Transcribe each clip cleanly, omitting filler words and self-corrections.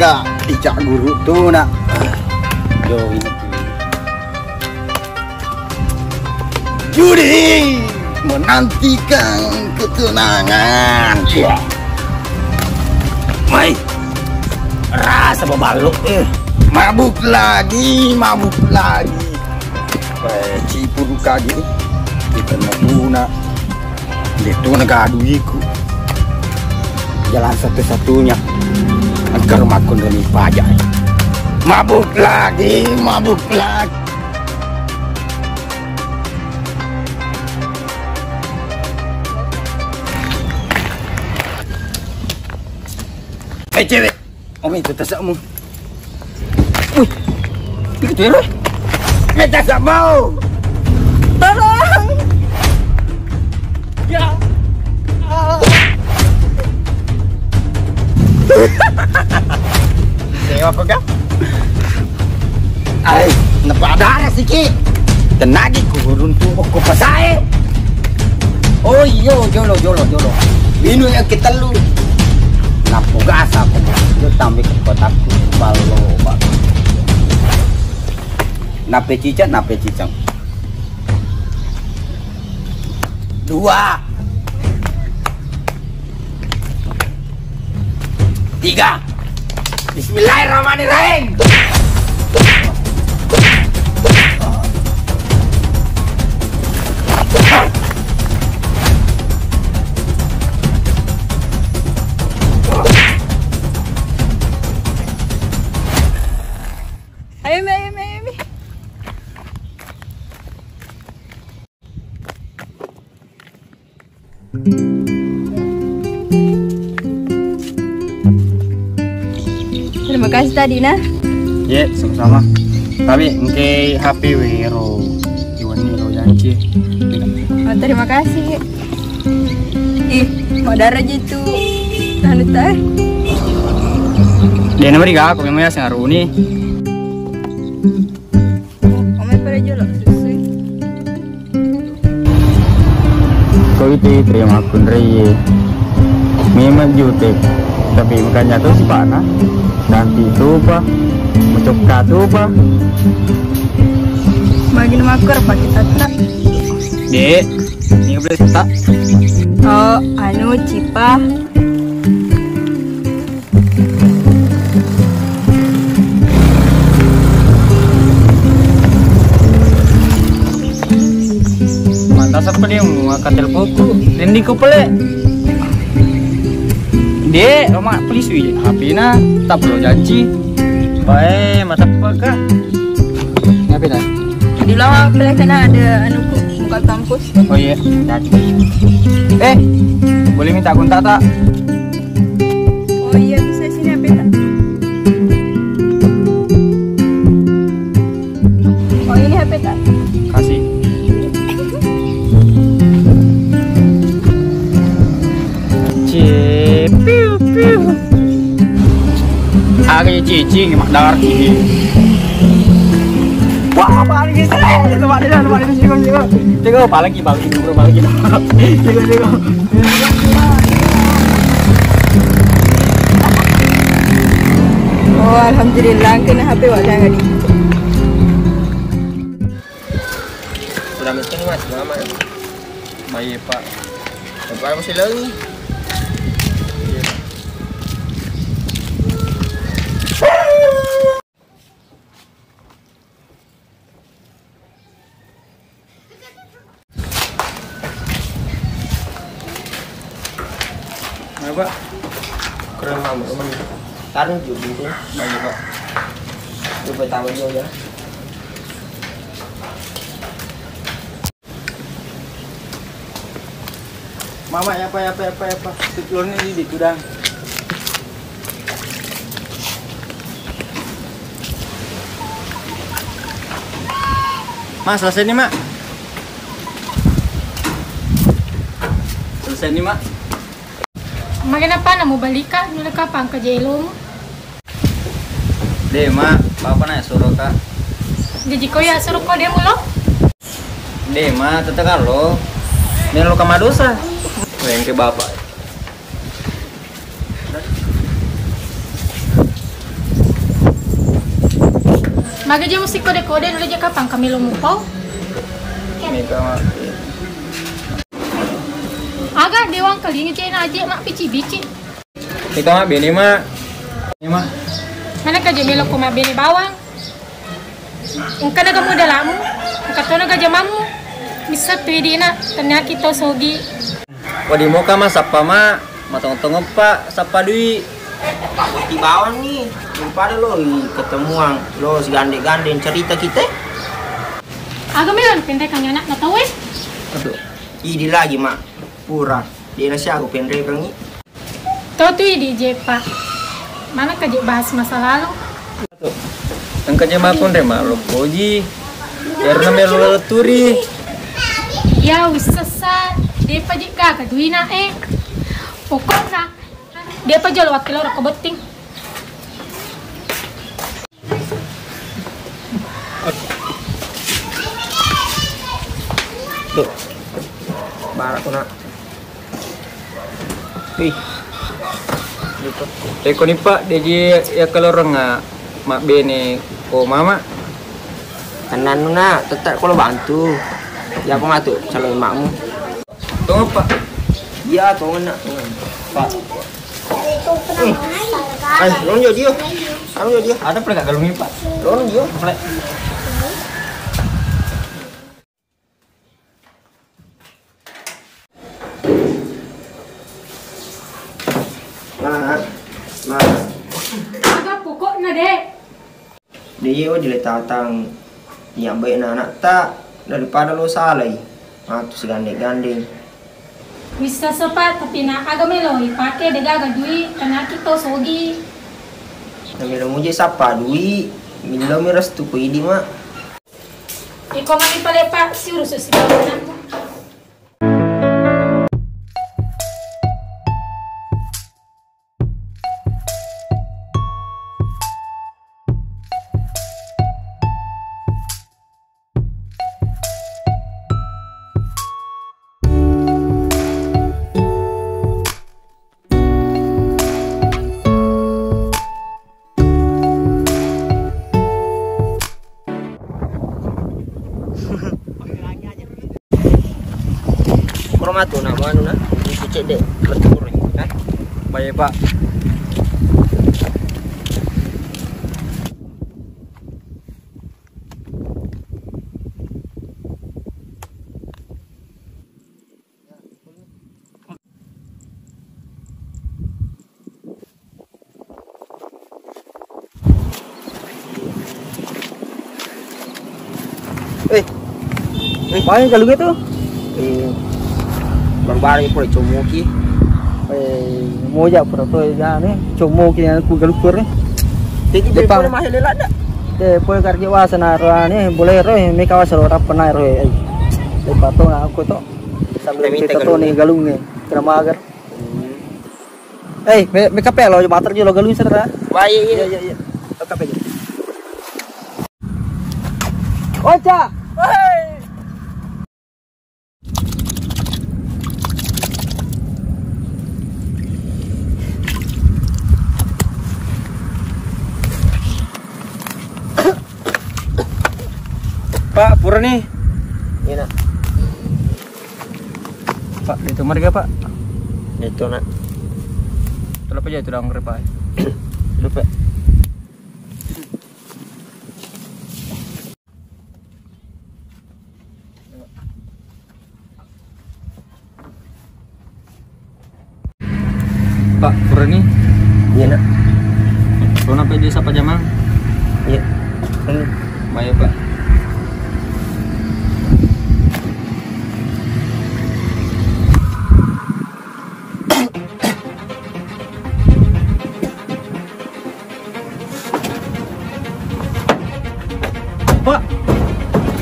kak ijak guru tuh nak. Yo ini judi menantikan ketenangan. Mai rasa bebaluk mabuk lagi. Cipur kaki kita naguna itu negadu iku jalan satu-satunya agar makun demi pajak. Mabuk lagi. Cewek, om itu tasakmu. Wih, itu ya, kita tak mau. Tolong. Ya. Saya apa kah? Ay, napadara sikit. Tenagi kurun tu aku pasai. Oh iyo, jolo. Minum yang kita lu. Napugas aku. Itu tambah ke kotaku balo. Nape cicang. 2 3 Bismillahirrahmanirrahim. Ayo. Terima kasih tadi nah. Ya, sama-sama. Tapi engke HP wero iwani lo janji. Oh, terima kasih. Mau darah gitu. Anu teh. Dia nomor 3 aku memang ya sengaruni. Omai pada jolok susui. Kau itu terima akun reye. Memang jutek. Tapi bukannya tuh si Pana. Nanti tuh pak, mencokka tuh pak. Bagi nama aku apa kita tak? Dek, ini boleh tak? Oh, anu Cipah. Mantas apa dia mau angkat teleponku? Rendi ku pele. Dek, rumah polis wih. HP na tak perlu janji. Baik, mata apa kah? Ngapain dah? Di lawang pele kena ada anu buka kampus. Oh iya, boleh minta kontak tak? Oh iya, bisa sini apa tak? Oh ini HP tak? Kasih. Piu. Hari cicing mak dar ini. Wah, apa lagi sih? Tempat ini singgung. Tengok apa lagi bang? Tengok. Oh alhamdulillah kena HP wak jangan ni. Sudah mesti mas, lama. Baik pak. Sampai masih lagi. Pak, Keren banget teman. Taruh juga gitu. baik pak. Coba tambah juga ya. Mama ya apa. Telurnya di gudang. Mas, selesai nih mak. Selesai nih mak. Makin apa nak mau balik kah? Nula kapan ke Jelom? Deh mak, bapak nak suruh kak. Jadi kau ya suruh kau dia mulu? Deh mak, tetap lo. Ini lo kama dosa. Yang ke bapak. Maga je mesti kode-kode nulis je kapang kami lo mupau. Mika mak. Agak dewang kali ngecein aja mak bici-bici. Mika mak bini mak. Ini mak. Mana kerja melo ko mak bini bawang. Ungka na kamu dalamu. Katono ka jamamu. Bisa tuwi na tanya kita sogi. Wadi mau kama sapa mak. Matong-tong pak sapa dui. Pak Boti bawang nih. Lupa deh lo ketemuan lo segande-gandeng cerita kita. Agak melo pendek kang anak na tahu. Aduh. Ini lagi mak. Pura. Dia nasi aku pendek kang ini. Tahu tuh di Jepa. Mana kerja bahas masa lalu? Ang kerja mak pun remah lo koji. Karena melo turi. Ya wis sesat. Dia pajik kakak duina pokoknya dia pajol wakil orang kebeting. Tuh. Barak ko na. Wih. Dito. Teko ni Pak, dia ya kalau orang mak bene ko mama. Kanan na, tetap kalau bantu. Ya aku ngatu calon makmu. Tunggu Pak. Iya, tunggu nak. Pak. Ay, long yo dia. Long yo dia. Ada pernah galungin Pak. Long yo, plek. Agak pokoknya deh. Dia diletatang yang baik anak tak daripada lo salah. Tuh segandeng-gandeng. Bisa sepat tapi na agak meloi pakai degaga duit karena kita sogi. Namanya muje sapa duit. Milo miras tu ko idi mak. Iko mani pale pak si urus si bawanan. Rumah tuh nama anu nah, dicek deh, bertukur nih, nah, baik Pak. Paling kalau gitu Barbari pura comoki. Mau jak pura tu ya ni comoki yang aku galupur ni. Jadi dia boleh mahal lada. Dia boleh kerja wasana roh ni boleh roh mereka wasana orang pernah roh. Lepas tu aku tu sambil kita tu ni galung ni kerama agar. Mereka pello bater je lo galung sana. Baik ya. Okey pergi. Ocha. Pak, pura nih. Iya nak. Pak, itu marga Pak. Itu nak. Terus apa aja itu dong Pak? Lupa. Pak, pura nih. Iya nak. Kau nak pergi siapa jamang? Iya. Baik Pak.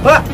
Pak.